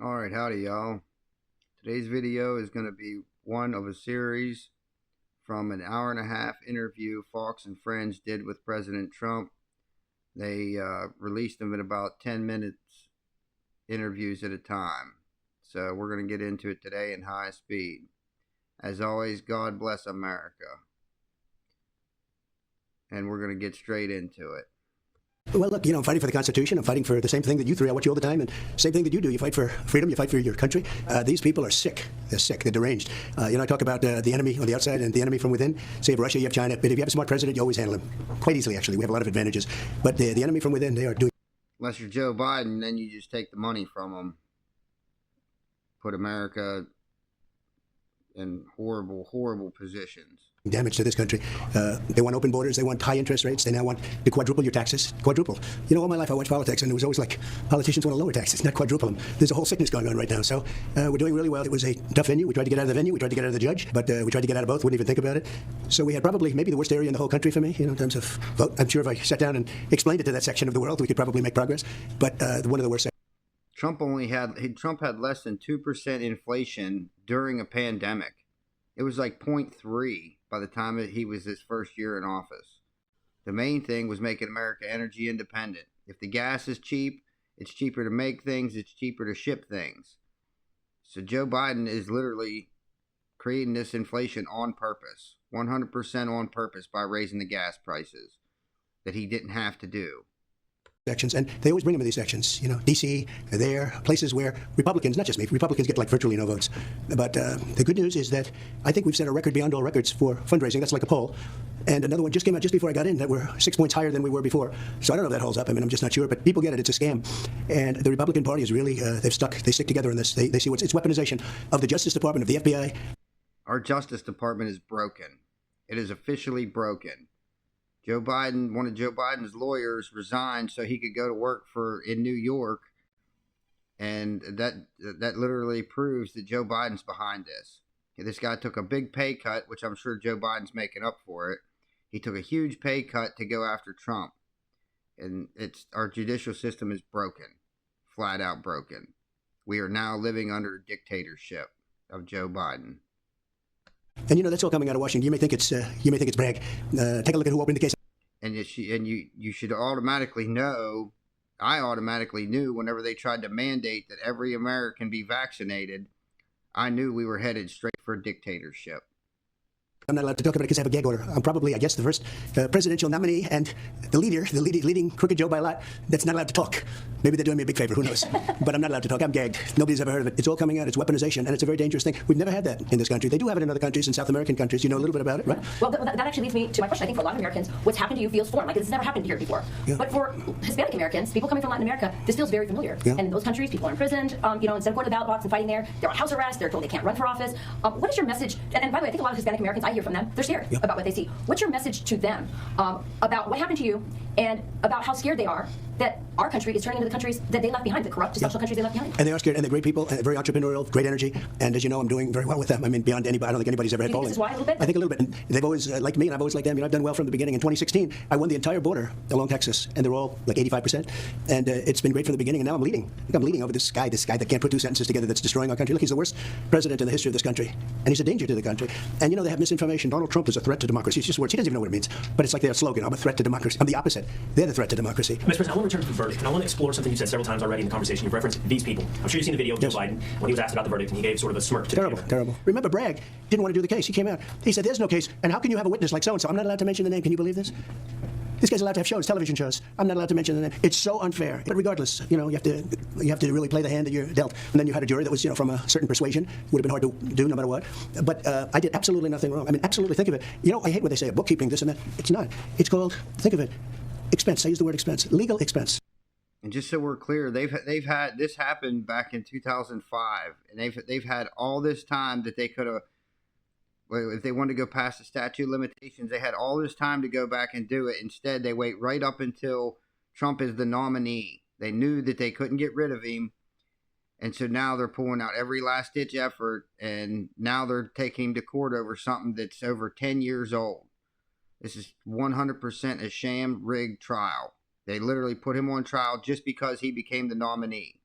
All right, howdy, y'all. Today's video is going to be one of a series from an hour and a half interview Fox and Friends did with President Trump. They released them in about 10 minutes interviews at a time. So we're going to get into it today in high speed. As always, God bless America. And we're going to get straight into it. Well, look, I'm fighting for the Constitution. I'm fighting for the same thing that you three. I watch you all the time, and same thing that you do. You fight for freedom. You fight for your country. These people are sick. They're sick. They're deranged. I talk about the enemy on the outside and the enemy from within. Say, you have Russia, you have China. But if you have a smart president, you always handle him quite easily, actually. We have a lot of advantages. But the enemy from within, they are doing... Unless you're Joe Biden, then you just take the money from them. Put America in horrible, horrible positions. Damage to this country. They want open borders. They want high interest rates. They now want to quadruple your taxes. Quadruple. All my life I watched politics, and it was always like politicians want to lower taxes, not quadruple them. There's a whole sickness going on right now. So we're doing really well. It was a tough venue. We tried to get out of the venue. We tried to get out of the judge, but we tried to get out of both. Wouldn't even think about it. So we had probably maybe the worst area in the whole country for me, in terms of vote. I'm sure if I sat down and explained it to that section of the world, we could probably make progress. But one of the worst. Trump had less than 2% inflation during a pandemic. It was like 0.3 by the time he was his first year in office. The main thing was making America energy independent. If the gas is cheap, it's cheaper to make things, it's cheaper to ship things. So Joe Biden is literally creating this inflation on purpose, 100% on purpose, by raising the gas prices that he didn't have to do. Sections, and they always bring them in these sections. D.C., there, places where Republicans, not just me, Republicans get like virtually no votes. But the good news is that I think we've set a record beyond all records for fundraising. That's like a poll. And another one just came out just before I got in that we're 6 points higher than we were before. So I don't know if that holds up. I'm just not sure. But people get it. It's a scam. And the Republican Party is really, they stick together in this. They see it's weaponization of the Justice Department, of the FBI. Our Justice Department is broken. It is officially broken. One of Joe Biden's lawyers resigned so he could go to work in New York, and that literally proves that Joe Biden's behind this. This guy took a big pay cut, which I'm sure Joe Biden's making up for it. He took a huge pay cut to go after Trump, and our judicial system is broken, flat out broken. We are now living under a dictatorship of Joe Biden. And that's all coming out of Washington. You may think it's brag. Take a look at who opened the case. And you should automatically know. I automatically knew whenever they tried to mandate that every American be vaccinated. I knew we were headed straight for a dictatorship. I'm not allowed to talk about it because I have a gag order. I'm probably, I guess, the first presidential nominee and the leading crooked Joe by a lot that's not allowed to talk. Maybe they're doing me a big favor. Who knows? But I'm not allowed to talk. I'm gagged. Nobody's ever heard of it. It's all coming out. It's weaponization, and it's a very dangerous thing. We've never had that in this country. They do have it in other countries, in South American countries. You know a little bit about it, right? Well, that actually leads me to my question. I think for a lot of Americans, what's happened to you feels foreign. Like it's never happened here before. Yeah. But for Hispanic Americans, people coming from Latin America, this feels very familiar. Yeah. And in those countries, people are imprisoned. Instead of going to the ballot box and fighting there, they're on house arrest. They're told they can't run for office. What is your message? And by the way, I think a lot of Hispanic Americans, I hear from them, they're scared about what they see. What's your message to them about what happened to you and about how scared they are that our country is turning into the countries that they left behind, the corrupt, dysfunctional countries they left behind? And they are scared, and they're great people, and very entrepreneurial, great energy. And as you know, I'm doing very well with them. I mean, beyond anybody. I don't think anybody's ever had polling. This is why a little bit? I think a little bit. And they've always liked me, and I've always liked them. I've done well from the beginning. In 2016, I won the entire border along Texas, and they're all like 85%. And it's been great from the beginning, and now I'm leading. I think I'm leading over this guy that can't put two sentences together, that's destroying our country. Look, he's the worst president in the history of this country, and he's a danger to the country. And they have misinformation. Donald Trump is a threat to democracy. It's just words. He doesn't even know what it means. But it's like their slogan, I'm a threat to democracy. I'm the opposite. They're the threat to democracy. Mr. President, I want to return to the verdict, and I want to explore something you said several times already in the conversation. You've referenced these people. I'm sure you've seen the video of Joe Biden when he was asked about the verdict, and he gave sort of a smirk to the camera. Terrible. Remember, Bragg didn't want to do the case. He came out. He said, there's no case, and how can you have a witness like so-and-so? I'm not allowed to mention the name. Can you believe this? This guy's allowed to have shows, television shows. I'm not allowed to mention the name. It's so unfair. But regardless, you have to really play the hand that you're dealt. And then you had a jury that was, from a certain persuasion. Would have been hard to do no matter what. But I did absolutely nothing wrong. I mean, absolutely. Think of it. I hate what they say, bookkeeping, this and that. It's not. It's called, think of it, expense. I use the word expense. Legal expense. And just so we're clear, they've had this happen back in 2005, and they've had all this time that they could have. If they wanted to go past the statute of limitations, they had all this time to go back and do it. Instead, they wait right up until Trump is the nominee. They knew that they couldn't get rid of him, and so now they're pulling out every last-ditch effort, and now they're taking him to court over something that's over 10 years old. This is 100% a sham, rigged trial. They literally put him on trial just because he became the nominee.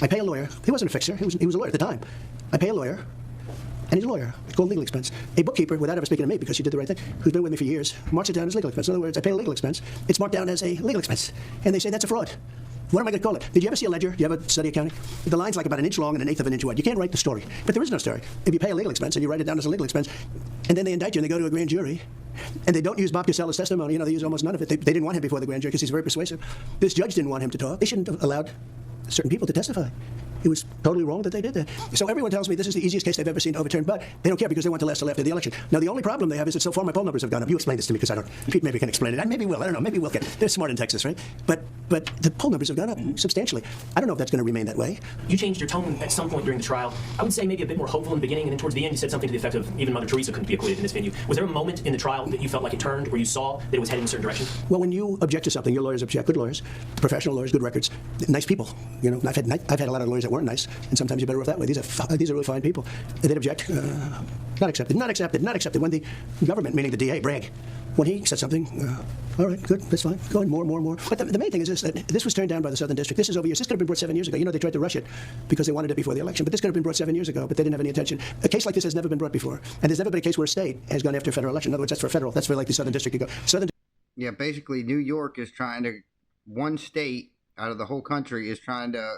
I pay a lawyer. He wasn't a fixer. He was a lawyer at the time. I pay a lawyer, and he's a lawyer. It's called legal expense. A bookkeeper, without ever speaking to me, because she did the right thing, who's been with me for years, marks it down as legal expense. In other words, I pay a legal expense. It's marked down as a legal expense. And they say that's a fraud. What am I going to call it? Did you ever see a ledger? Did you ever study accounting? The line's like about an inch long and an eighth of an inch wide. You can't write the story. But there is no story. If you pay a legal expense and you write it down as a legal expense, and then they indict you and they go to a grand jury, and they don't use Bob Casella's testimony, you know, they use almost none of it. They didn't want him before the grand jury because he's very persuasive. This judge didn't want him to talk. They shouldn't have allowed certain people to testify. It was totally wrong that they did that. So everyone tells me this is the easiest case they've ever seen to overturn, but they don't care because they want to last till after the election. Now, the only problem they have is that so far my poll numbers have gone up. You explain this to me because I don't. Pete maybe can explain it. Maybe will. I don't know. Maybe we'll get. They're smart in Texas, right? But the poll numbers have gone up substantially. I don't know if that's going to remain that way. You changed your tone at some point during the trial. I would say maybe a bit more hopeful in the beginning, and then towards the end you said something to the effect of even Mother Teresa couldn't be acquitted in this venue. Was there a moment in the trial that you felt like it turned, where you saw that it was heading in a certain direction? Well, when you object to something, your lawyers object. Good lawyers, professional lawyers, good records, nice people. You know, I've had a lot of lawyers that weren't nice, and sometimes you're better off that way. These are really fine people. They'd object. Not accepted. Not accepted. Not accepted. When the government, meaning the DA, Bragg, when he said something, all right, good, that's fine. Go on, more. But the main thing is this, that this was turned down by the Southern District. This is over years. This could have been brought 7 years ago. You know, they tried to rush it because they wanted it before the election. But this could have been brought 7 years ago, but they didn't have any intention. A case like this has never been brought before. And there's never been a case where a state has gone after a federal election. In other words, that's for federal. That's for like the Southern District to go. Yeah, basically New York is trying to, one state out of the whole country is trying to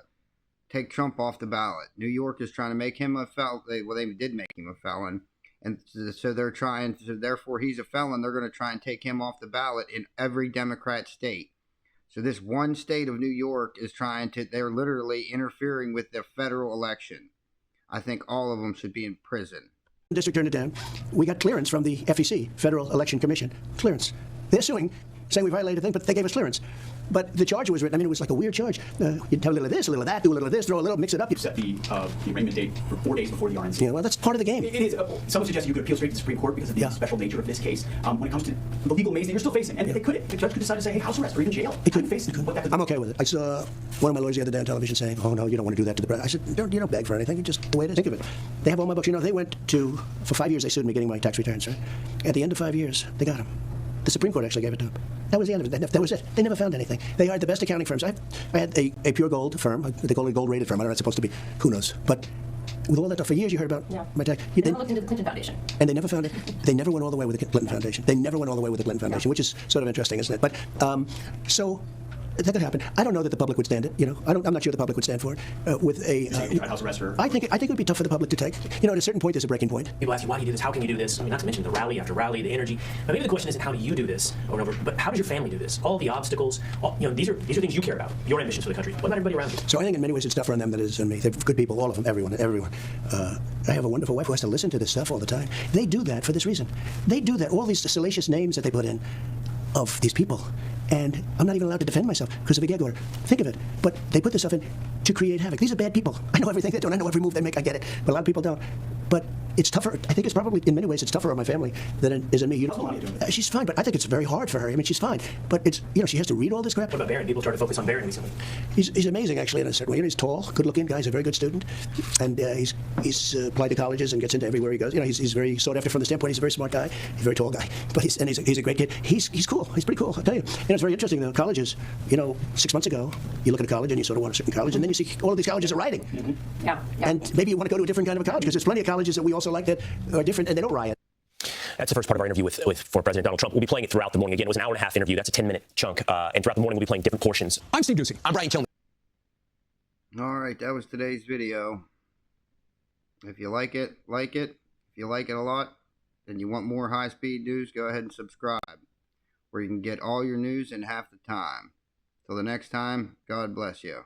take Trump off the ballot. New York is trying to make him a felon. Well, they did make him a felon. And so they're trying, so therefore he's a felon. They're going to try and take him off the ballot in every Democrat state. So this one state of New York is trying to, they're literally interfering with the federal election. I think all of them should be in prison. District turned it down. We got clearance from the FEC, Federal Election Commission. Clearance. They're suing, saying we violated a thing, but they gave us clearance. But the charge was written, I mean, it was like a weird charge. You'd have a little of this, a little of that, do a little of this, throw a little, mix it up. You set the arraignment date for 4 days before the RNC. Yeah, well, that's part of the game. It is. Someone suggested you could appeal straight to the Supreme Court because of the special nature of this case. When it comes to the legal maze that you're still facing, and they could, the judge could decide to say, hey, house arrest or even jail. It could face it. I'm okay with it. I saw one of my lawyers the other day on television saying, oh, no, you don't want to do that to the president. I said, you don't beg for anything. You just the way it is. Think of it. They have all my books. You know, they went to, for 5 years, they sued me getting my tax returns, right? At the end of 5 years, they got them. The Supreme Court actually gave it to them. That was the end of it. That was it. They never found anything. They hired the best accounting firms. I had a pure gold firm. They call it a gold-rated firm. I don't know what it's supposed to be. Who knows? But with all that stuff, for years you heard about my tax. They never looked into the Clinton Foundation. And they never found it. They never went all the way with the Clinton Foundation. They never went all the way with the Clinton Foundation, which is sort of interesting, isn't it? But so that could happen. I don't know that the public would stand it. You know, I'm not sure the public would stand for it. With a, house arrest or... I think it would be tough for the public to take. You know, at a certain point, there's a breaking point. People ask you, why do you do this? How can you do this? I mean, not to mention the rally after rally, the energy. Now, maybe the question isn't how do you do this over and over, but how does your family do this? All the obstacles, these are things you care about. Your ambitions for the country. What about everybody around you? So I think in many ways it's tougher on them than it is on me. They're good people, all of them, everyone. I have a wonderful wife who has to listen to this stuff all the time. They do that for this reason. They do that. All these salacious names that they put in of these people. And I'm not even allowed to defend myself because of a gag order. Think of it. But they put this stuff in to create havoc. These are bad people. I know everything they do. I know every move they make. I get it. But a lot of people don't. But it's tougher. I think it's probably, in many ways, it's tougher on my family than it is on me. You know, she's fine, but I think it's very hard for her. I mean, she's fine. But it's, she has to read all this crap. What about Barron? People try to focus on Barron recently. He's amazing, actually, in a certain way. He's tall, good-looking guy. He's a very good student. And he's applied to colleges and gets into everywhere he goes. You know, he's very sought after from the standpoint. He's a very smart guy. He's a very tall guy. But he's a great kid. He's cool. He's pretty cool, I'll tell you. And it's very interesting, though. Colleges, 6 months ago, you look at a college and you sort of want a certain college, and then you see all of these colleges are rioting. Mm-hmm. Yeah. And maybe you want to go to a different kind of a college, because there's plenty of colleges that we also like that are different, and they don't riot. That's the first part of our interview with former President Donald Trump. We'll be playing it throughout the morning. Again, it was an hour-and-a-half interview. That's a 10-minute chunk. And throughout the morning, we'll be playing different portions. I'm Steve Doocy. I'm Brian Kilmeade. All right, that was today's video. If you like it, like it. If you like it a lot, and you want more high-speed news, go ahead and subscribe, where you can get all your news in half the time. Till the next time, God bless you.